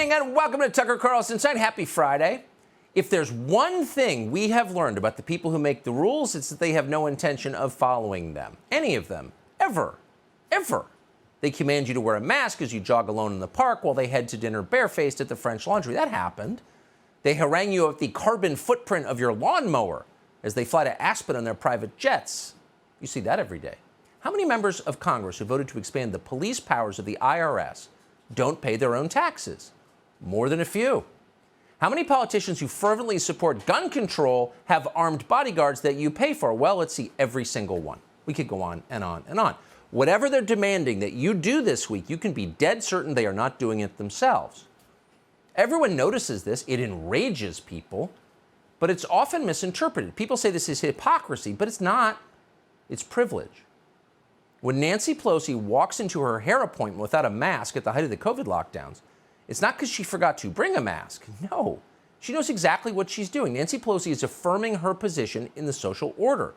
evening and welcome to Tucker Carlson Tonight. Happy Friday. If there's one thing we have learned about the people who make the rules, it's that they have no intention of following them. Any of them. Ever. Ever. They command you to wear a mask as you jog alone in the park while they head to dinner barefaced at the French Laundry. That happened. They harangue you at the carbon footprint of your lawnmower as they fly to Aspen on their private jets. You see that every day. How many members of Congress who voted to expand the police powers of the IRS don't pay their own taxes? More than a few. How many politicians who fervently support gun control have armed bodyguards that you pay for? Well, let's see every single one. We could go on and on and on. Whatever they're demanding that you do this week, you can be dead certain they are not doing it themselves. Everyone notices this. It enrages people, but it's often misinterpreted. People say this is hypocrisy, but it's not. It's privilege. When Nancy Pelosi walks into her hair appointment without a mask at the height of the COVID lockdowns, it's not because she forgot to bring a mask. No, she knows exactly what she's doing. Nancy Pelosi is affirming her position in the social order.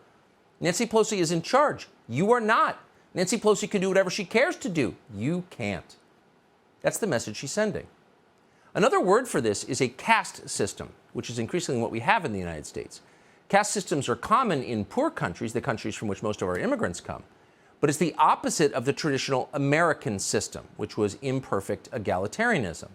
Nancy Pelosi is in charge. You are not. Nancy Pelosi can do whatever she cares to do. You can't. That's the message she's sending. Another word for this is a caste system, which is increasingly what we have in the United States. Caste systems are common in poor countries, the countries from which most of our immigrants come. But it's the opposite of the traditional American system, which was imperfect egalitarianism.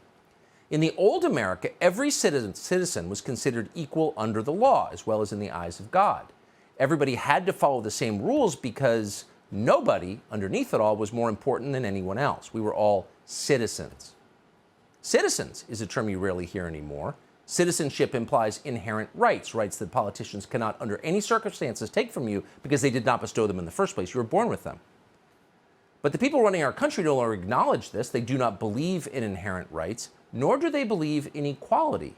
In the old America, every citizen was considered equal under the law, as well as in the eyes of God. Everybody had to follow the same rules because nobody, underneath it all, was more important than anyone else. We were all citizens. Citizens is a term you rarely hear anymore. Citizenship implies inherent rights, rights that politicians cannot under any circumstances take from you because they did not bestow them in the first place. You were born with them. But the people running our country no longer acknowledge this. They do not believe in inherent rights, nor do they believe in equality.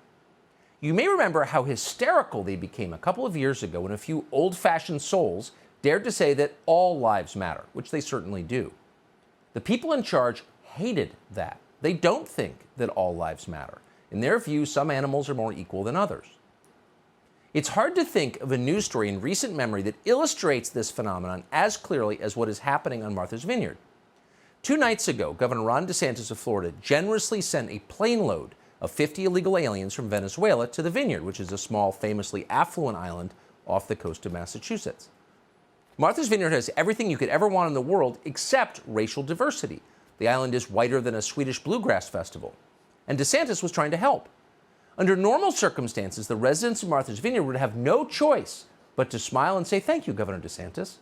You may remember how hysterical they became a couple of years ago when a few old-fashioned souls dared to say that all lives matter, which they certainly do. The people in charge hated that. They don't think that all lives matter. In their view, some animals are more equal than others. It's hard to think of a news story in recent memory that illustrates this phenomenon as clearly as what is happening on Martha's Vineyard. 2 nights ago, Governor Ron DeSantis of Florida generously sent a plane load of 50 illegal aliens from Venezuela to the Vineyard, which is a small, famously affluent island off the coast of Massachusetts. Martha's Vineyard has everything you could ever want in the world except racial diversity. The island is whiter than a Swedish bluegrass festival. And DeSantis was trying to help. Under normal circumstances, the residents of Martha's Vineyard would have no choice but to smile and say, "Thank you, Governor DeSantis."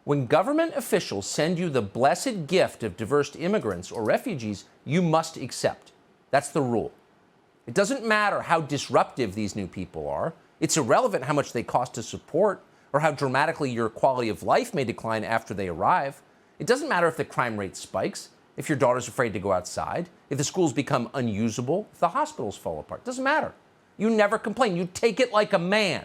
When government officials send you the blessed gift of diverse immigrants or refugees, you must accept. That's the rule. It doesn't matter how disruptive these new people are. It's irrelevant how much they cost to support or how dramatically your quality of life may decline after they arrive. It doesn't matter if the crime rate spikes, if your daughter's afraid to go outside, if the schools become unusable, if the hospitals fall apart. It doesn't matter. You never complain. You take it like a man.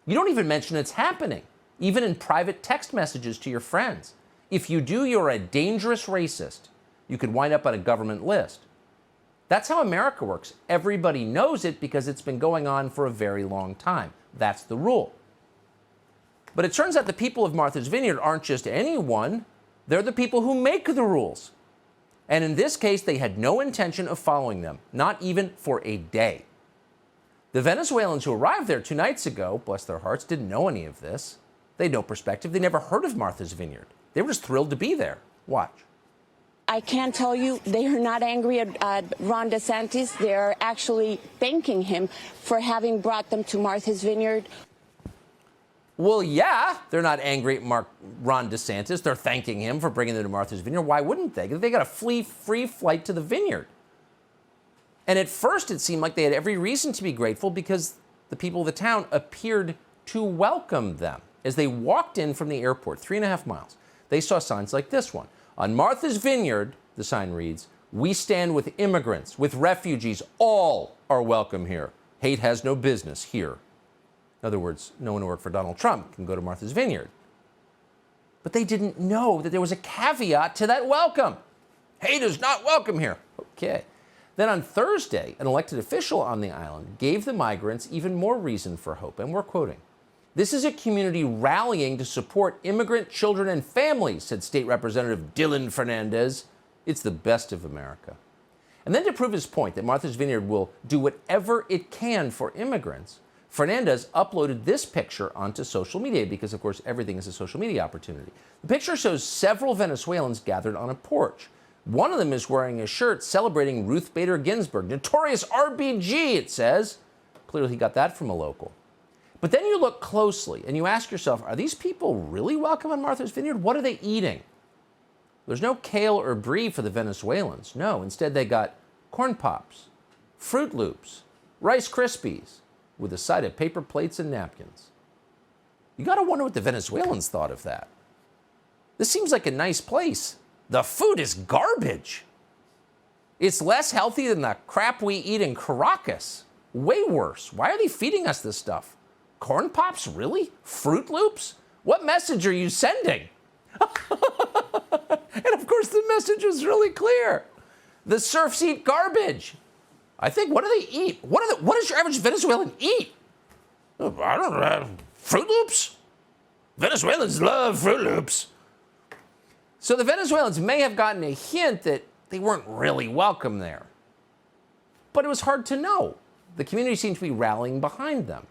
You don't even mention it's happening, even in private text messages to your friends. If you do, you're a dangerous racist. You could wind up on a government list. That's how America works. Everybody knows it because it's been going on for a very long time. That's the rule. But it turns out the people of Martha's Vineyard aren't just anyone. They're the people who make the rules. And in this case, they had no intention of following them, not even for a day. The Venezuelans who arrived there 2 nights ago, bless their hearts, didn't know any of this. They had no perspective. They never heard of Martha's Vineyard. They were just thrilled to be there. Watch. I can tell you they are not angry at Ron DeSantis. They're actually thanking him for having brought them to Martha's Vineyard. Well, yeah, they're not angry at Ron DeSantis. They're thanking him for bringing them to Martha's Vineyard. Why wouldn't they? They got a free flight to the Vineyard. And at first, it seemed like they had every reason to be grateful because the people of the town appeared to welcome them. As they walked in from the airport, 3.5 miles, they saw signs like this one. On Martha's Vineyard, the sign reads, "We stand with immigrants, with refugees. All are welcome here. Hate has no business here." In other words, no one who worked for Donald Trump can go to Martha's Vineyard. But they didn't know that there was a caveat to that welcome. Hate is not welcome here. Okay. Then on Thursday, an elected official on the island gave the migrants even more reason for hope. And we're quoting, "This is a community rallying to support immigrant children and families," said State Representative Dylan Fernandez. It's the best of America. And then to prove his point that Martha's Vineyard will do whatever it can for immigrants, Fernandez uploaded this picture onto social media because, of course, everything is a social media opportunity. The picture shows several Venezuelans gathered on a porch. One of them is wearing a shirt celebrating Ruth Bader Ginsburg, notorious RBG, it says. Clearly he got that from a local. But then you look closely and you ask yourself, are these people really welcome on Martha's Vineyard? What are they eating? There's no kale or brie for the Venezuelans. No, instead they got corn pops, Fruit Loops, Rice Krispies, with a side of paper plates and napkins. You got to wonder what the Venezuelans thought of that. This seems like a nice place. The food is garbage. It's less healthy than the crap we eat in Caracas. Way worse. Why are they feeding us this stuff? Corn Pops, really? Fruit Loops? What message are you sending? And of course the message was really clear. The serfs eat garbage. I think, what do they eat? What does your average Venezuelan eat? I don't know. Fruit Loops? Venezuelans love Fruit Loops. So the Venezuelans may have gotten a hint that they weren't really welcome there. But it was hard to know. The community seemed to be rallying behind them.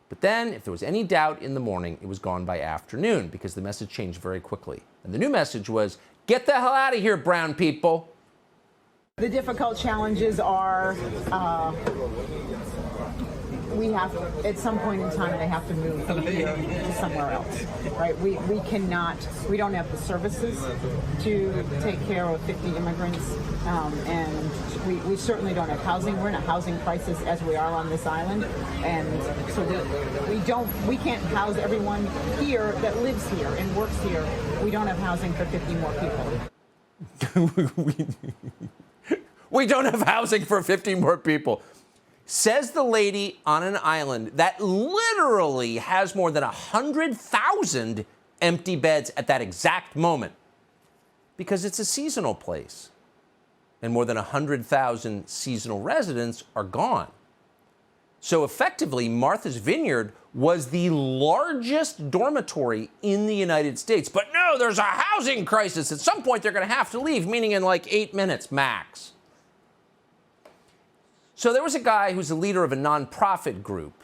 But then, if there was any doubt in the morning, it was gone by afternoon because the message changed very quickly. And the new message was, get the hell out of here, brown people. The difficult challenges are we have, at some point in time, they have to move from here to somewhere else, right? We don't have the services to take care of 50 immigrants, and we certainly don't have housing. We're in a housing crisis as we are on this island, and so we can't house everyone here that lives here and works here. We don't have housing for 50 more people. We don't have housing for 50 more people. Says the lady on an island that literally has more than 100,000 empty beds at that exact moment because it's a seasonal place. And more than 100,000 seasonal residents are gone. So effectively, Martha's Vineyard was the largest dormitory in the United States. But no, there's a housing crisis. At some point, they're going to have to leave, meaning in like 8 minutes max. So there was a guy who's the leader of a nonprofit group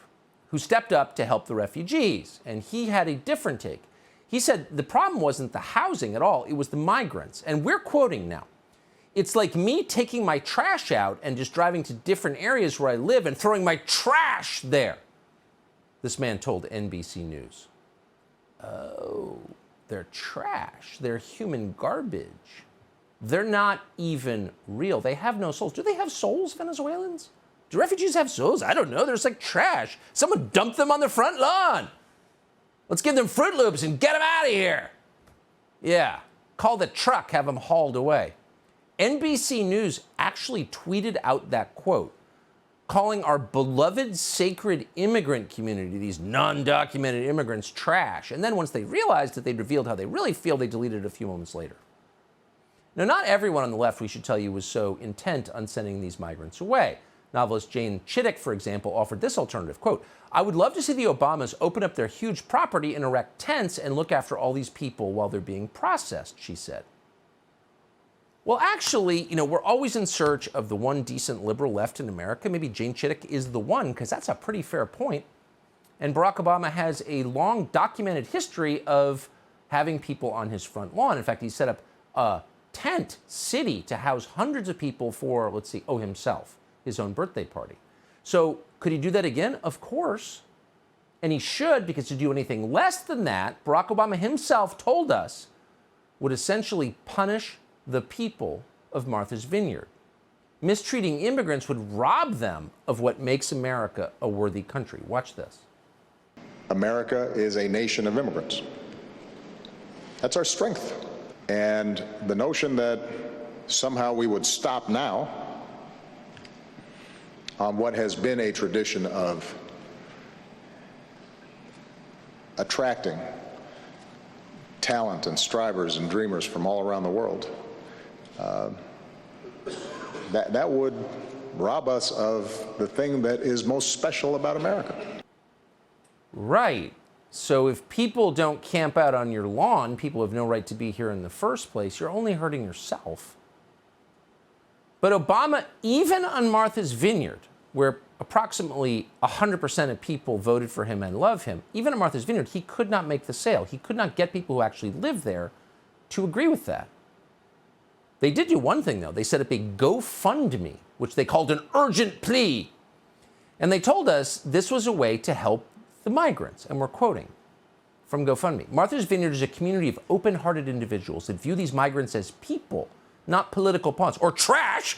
who stepped up to help the refugees, and he had a different take. He said the problem wasn't the housing at all, it was the migrants. And we're quoting now. It's like me taking my trash out and just driving to different areas where I live and throwing my trash there, this man told NBC News. Oh, they're trash. They're human garbage. They're not even real. They have no souls. Do they have souls, Venezuelans? Do refugees have souls? I don't know. They're just like trash. Someone dumped them on the front lawn. Let's give them Fruit Loops and get them out of here. Yeah. Call the truck, have them hauled away. NBC News actually tweeted out that quote, calling our beloved sacred immigrant community, these non-documented immigrants, trash. And then once they realized that they'd revealed how they really feel, they deleted it a few moments later. Now, not everyone on the left, we should tell you, was so intent on sending these migrants away. Novelist Jane Chittick, for example, offered this alternative, quote, I would love to see the Obamas open up their huge property and erect tents and look after all these people while they're being processed, she said. Well, actually, we're always in search of the one decent liberal left in America. Maybe Jane Chittick is the one, because that's a pretty fair point. And Barack Obama has a long documented history of having people on his front lawn. In fact, he set up a tent city to house hundreds of people for, himself, his own birthday party. So could he do that again? Of course. And he should, because to do anything less than that, Barack Obama himself told us, would essentially punish the people of Martha's Vineyard. Mistreating immigrants would rob them of what makes America a worthy country. Watch this. America is a nation of immigrants. That's our strength. And the notion that somehow we would stop now on what has been a tradition of attracting talent and strivers and dreamers from all around the world, that would rob us of the thing that is most special about America. Right. So if people don't camp out on your lawn, people have no right to be here in the first place. You're only hurting yourself. But Obama, even on Martha's Vineyard, where approximately 100% of people voted for him and love him, even at Martha's Vineyard, he could not make the sale. He could not get people who actually live there to agree with that. They did do one thing, though. They set up a Gofundme, which they called an urgent plea. And they told us this was a way to help the migrants. And we're quoting from Gofundme. Martha's Vineyard is a community of open-hearted individuals that view these migrants as people, not political pawns or trash.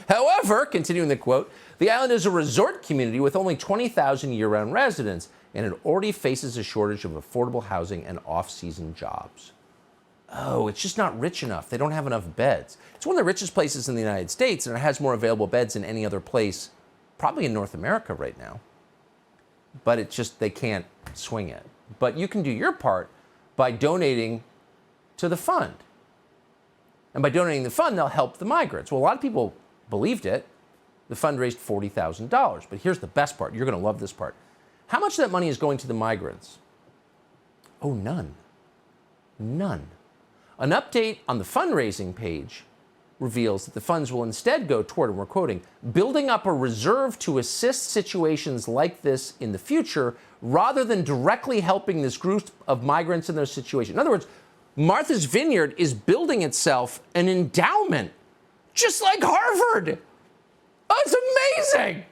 However, continuing the quote, the island is a resort community with only 20,000 year-round residents, and it already faces a shortage of affordable housing and off-season jobs. Oh, it's just not rich enough. They don't have enough beds. It's one of the richest places in the United States, and it has more available beds than any other place, probably in North America right now. But it's just, they can't swing it. But you can do your part by donating to the fund. And by donating the fund, they'll help the migrants. Well, a lot of people believed it. The fund raised $40,000. But here's the best part. You're going to love this part. How much of that money is going to the migrants? Oh, none. None. An update on the fundraising page reveals that the funds will instead go toward, and we're quoting, building up a reserve to assist situations like this in the future, rather than directly helping this group of migrants in their situation. In other words, Martha's Vineyard is building itself an endowment, just like Harvard. Oh, it's amazing.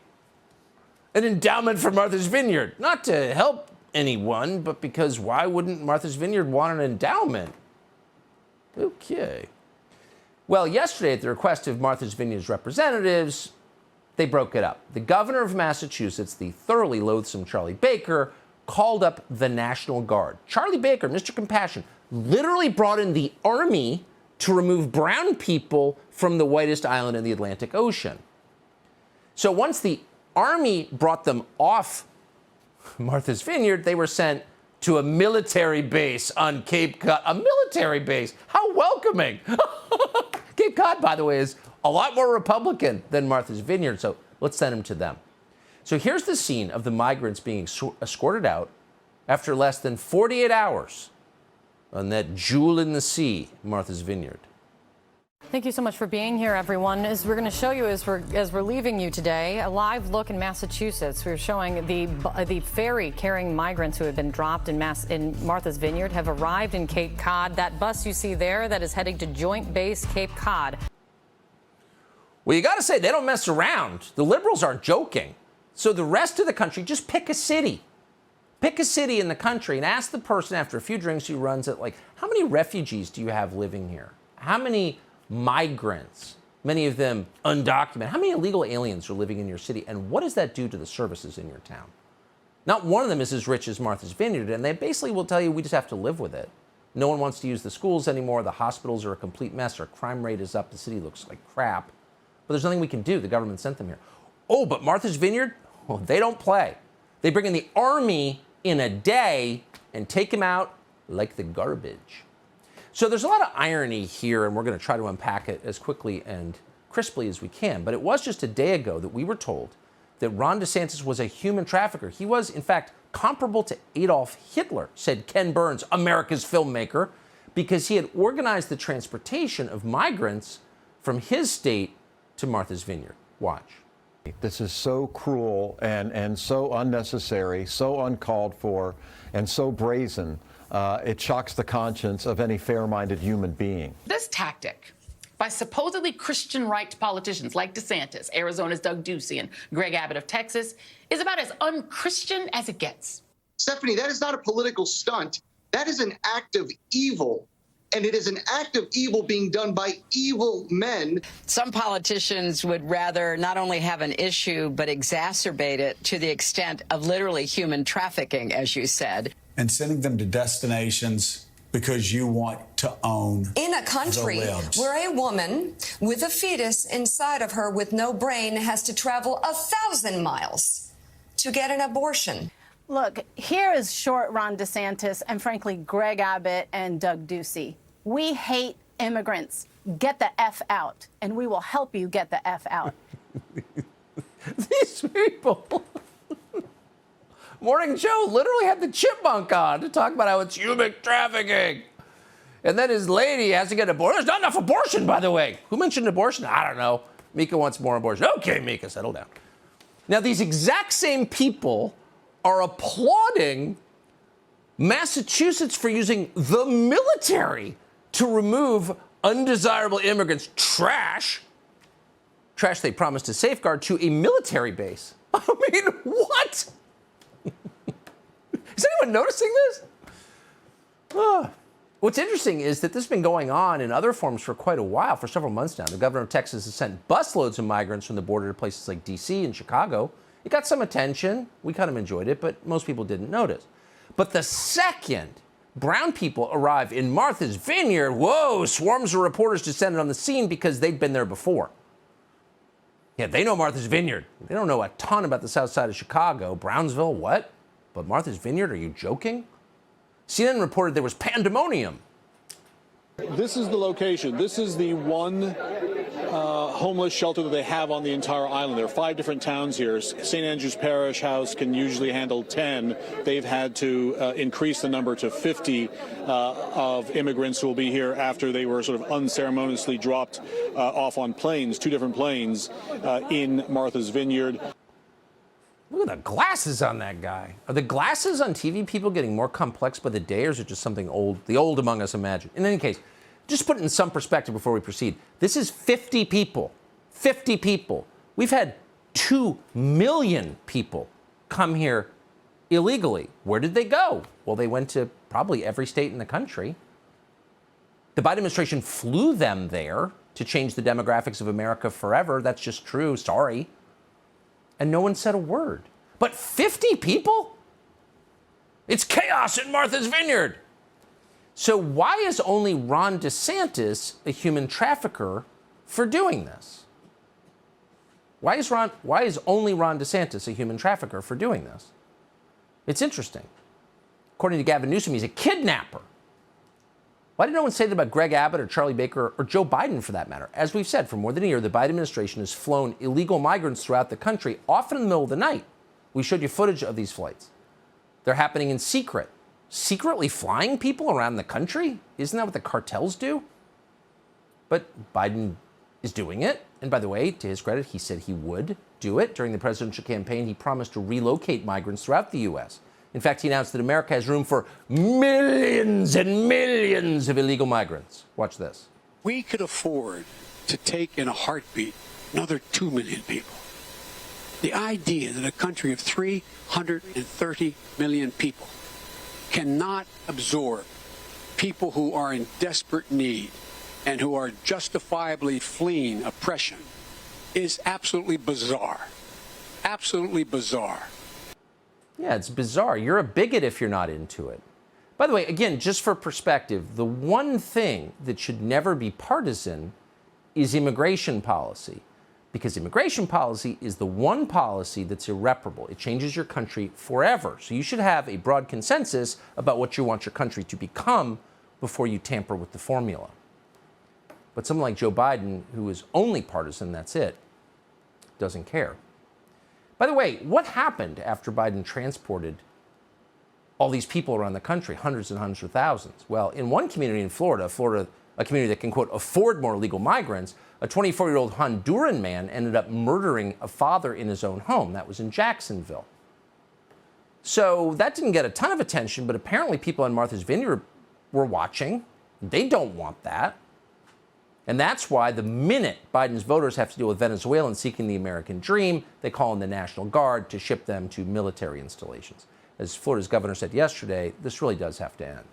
An endowment for Martha's Vineyard. Not to help anyone, but because why wouldn't Martha's Vineyard want an endowment? Okay. Well, yesterday, at the request of Martha's Vineyard's representatives, they broke it up. The governor of Massachusetts, the thoroughly loathsome Charlie Baker, called up the National Guard. Charlie Baker, Mr. Compassion, literally brought in the army to remove brown people from the whitest island in the Atlantic Ocean. So once the army brought them off Martha's Vineyard, they were sent to a military base on Cape Cod. A military base. How welcoming. Cape Cod, by the way, is a lot more Republican than Martha's Vineyard, so let's send them to them. So here's the scene of the migrants being escorted out after less than 48 hours on that jewel in the sea, Martha's Vineyard. Thank you so much for being here, everyone. As we're going to show you as we're leaving you today, a live look in Massachusetts. We're showing the ferry carrying migrants who have been dropped in Martha's Vineyard have arrived in Cape Cod. That bus you see there, that is heading to Joint Base Cape Cod. Well, you got to say, they don't mess around. The liberals aren't joking. So the rest of the country, just pick a city. Pick a city in the country and ask the person after a few drinks who runs it, like, how many refugees do you have living here? How many migrants, many of them undocumented, how many illegal aliens are living in your city? And what does that do to the services in your town? Not one of them is as rich as Martha's Vineyard, and they basically will tell you we just have to live with it. No one wants to use the schools anymore. The hospitals are a complete mess. Our crime rate is up. The city looks like crap. But there's nothing we can do. The government sent them here. Oh, but Martha's Vineyard, well, they don't play. They bring in the army in a day and take them out like the garbage. So there's a lot of irony here, and we're going to try to unpack it as quickly and crisply as we can. But it was just a day ago that we were told that Ron DeSantis was a human trafficker. He was, in fact, comparable to Adolf Hitler, said Ken Burns, America's filmmaker, because he had organized the transportation of migrants from his state to Martha's Vineyard. Watch. This is so cruel and so unnecessary, so uncalled for, and so brazen. It shocks the conscience of any fair-minded human being. This tactic by supposedly Christian right politicians like DeSantis, Arizona's Doug Ducey, and Greg Abbott of Texas is about as unchristian as it gets. Stephanie, that is not a political stunt. That is an act of evil. And it is an act of evil being done by evil men. Some politicians would rather not only have an issue, but exacerbate it to the extent of literally human trafficking, as you said. And sending them to destinations because you want to own in a country where a woman with a fetus inside of her with no brain has to travel 1,000 miles to get an abortion. Look, here is short Ron DeSantis and, frankly, Greg Abbott and Doug Ducey. We hate immigrants. Get the F out, and we will help you get the F out. These people. Morning Joe literally had the chipmunk on to talk about how it's human trafficking. And then his lady has to get abortion. There's not enough abortion, by the way. Who mentioned abortion? I don't know. Mika wants more abortion. Okay, Mika, settle down. Now, these exact same people are applauding Massachusetts for using the military to remove undesirable immigrants, trash they promised to safeguard, to a military base. I mean, what? Is anyone noticing this? What's interesting is that this has been going on in other forms for quite a while, for several months now. The governor of Texas has sent busloads of migrants from the border to places like D.C. and Chicago. It got some attention. We kind of enjoyed it, but most people didn't notice. But the second brown people arrive in Martha's Vineyard, whoa, swarms of reporters descended on the scene because they'd been there before. Yeah, they know Martha's Vineyard. They don't know a ton about the south side of Chicago. Brownsville, what? But Martha's Vineyard, are you joking? CNN reported there was pandemonium. This is the location. This is the one homeless shelter that they have on the entire island. There are 5 different towns here. St. Andrew's Parish House can usually handle 10. They've had to increase the number to 50 of immigrants who will be here after they were sort of unceremoniously dropped off on planes, 2 different planes in Martha's Vineyard. Look at the glasses on that guy. Are the glasses on TV people getting more complex by the day, or is it just something old, the old among us imagine? In any case, just put it in some perspective before we proceed. This is 50 people. 50 people. We've had 2 million people come here illegally. Where did they go? Well, they went to probably every state in the country. The Biden administration flew them there to change the demographics of America forever. That's just true. Sorry. And no one said a word. But 50 people? It's chaos in Martha's Vineyard. So why is only Ron DeSantis a human trafficker for doing this? Why is only Ron DeSantis a human trafficker for doing this? It's interesting. According to Gavin Newsom, he's a kidnapper. Why did no one say that about Greg Abbott or Charlie Baker or Joe Biden, for that matter? As we've said, for more than a year, the Biden administration has flown illegal migrants throughout the country, often in the middle of the night. We showed you footage of these flights. They're happening in secret. Secretly flying people around the country? Isn't that what the cartels do? But Biden is doing it. And by the way, to his credit, he said he would do it. During the presidential campaign, he promised to relocate migrants throughout the U.S. In fact, he announced that America has room for millions and millions of illegal migrants. Watch this. We could afford to take in a heartbeat another 2 million people. The idea that a country of 330 million people cannot absorb people who are in desperate need and who are justifiably fleeing oppression is absolutely bizarre. Absolutely bizarre. Yeah, it's bizarre. You're a bigot if you're not into it. By the way, again, just for perspective, the one thing that should never be partisan is immigration policy. Because immigration policy is the one policy that's irreparable. It changes your country forever. So you should have a broad consensus about what you want your country to become before you tamper with the formula. But someone like Joe Biden, who is only partisan, that's it, doesn't care. By the way, what happened after Biden transported all these people around the country, hundreds and hundreds of thousands? Well, in one community in Florida, a community that can, quote, afford more illegal migrants, a 24-year-old Honduran man ended up murdering a father in his own home. That was in Jacksonville. So that didn't get a ton of attention, but apparently people in Martha's Vineyard were watching. They don't want that. And that's why the minute Biden's voters have to deal with Venezuelans seeking the American dream, they call in the National Guard to ship them to military installations. As Florida's governor said yesterday, this really does have to end.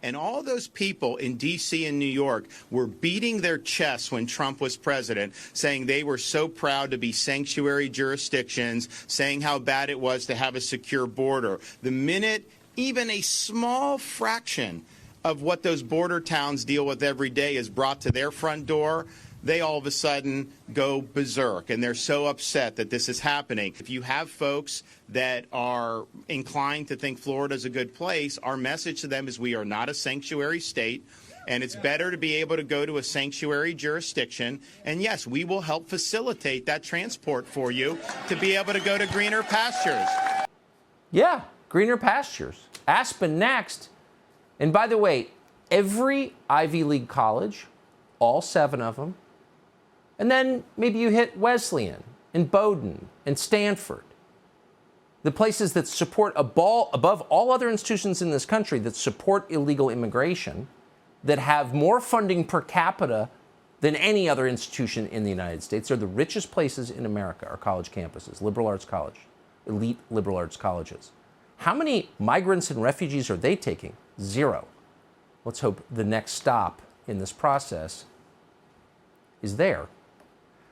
And all those people in D.C. and New York were beating their chests when Trump was president, saying they were so proud to be sanctuary jurisdictions, saying how bad it was to have a secure border. The minute even a small fraction of what those border towns deal with every day is brought to their front door, they all of a sudden go berserk, and they're so upset that this is happening. If you have folks that are inclined to think Florida is a good place, our message to them is we are not a sanctuary state, and it's better to be able to go to a sanctuary jurisdiction. And yes, we will help facilitate that transport for you to be able to go to greener pastures. Yeah, greener pastures. Aspen next. And by the way, every Ivy League college, all 7 of them, and then maybe you hit Wesleyan and Bowdoin and Stanford, the places that support above all other institutions in this country that support illegal immigration, that have more funding per capita than any other institution in the United States. They're the richest places in America, are college campuses, liberal arts college, elite liberal arts colleges. How many migrants and refugees are they taking? 0. Let's hope the next stop in this process is there.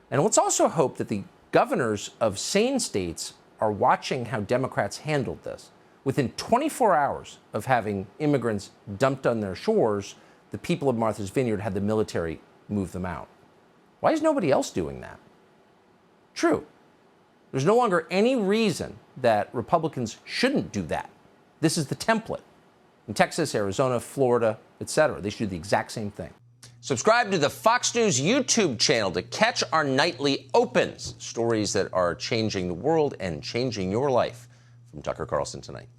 And let's also hope that the governors of sane states are watching how Democrats handled this. Within 24 hours of having immigrants dumped on their shores, the people of Martha's Vineyard had the military move them out. Why is nobody else doing that? True. There's no longer any reason that Republicans shouldn't do that. This is the template. In Texas, Arizona, Florida, etc., they should do the exact same thing. Subscribe to the Fox News YouTube channel to catch our nightly opens, stories that are changing the world and changing your life. From Tucker Carlson Tonight.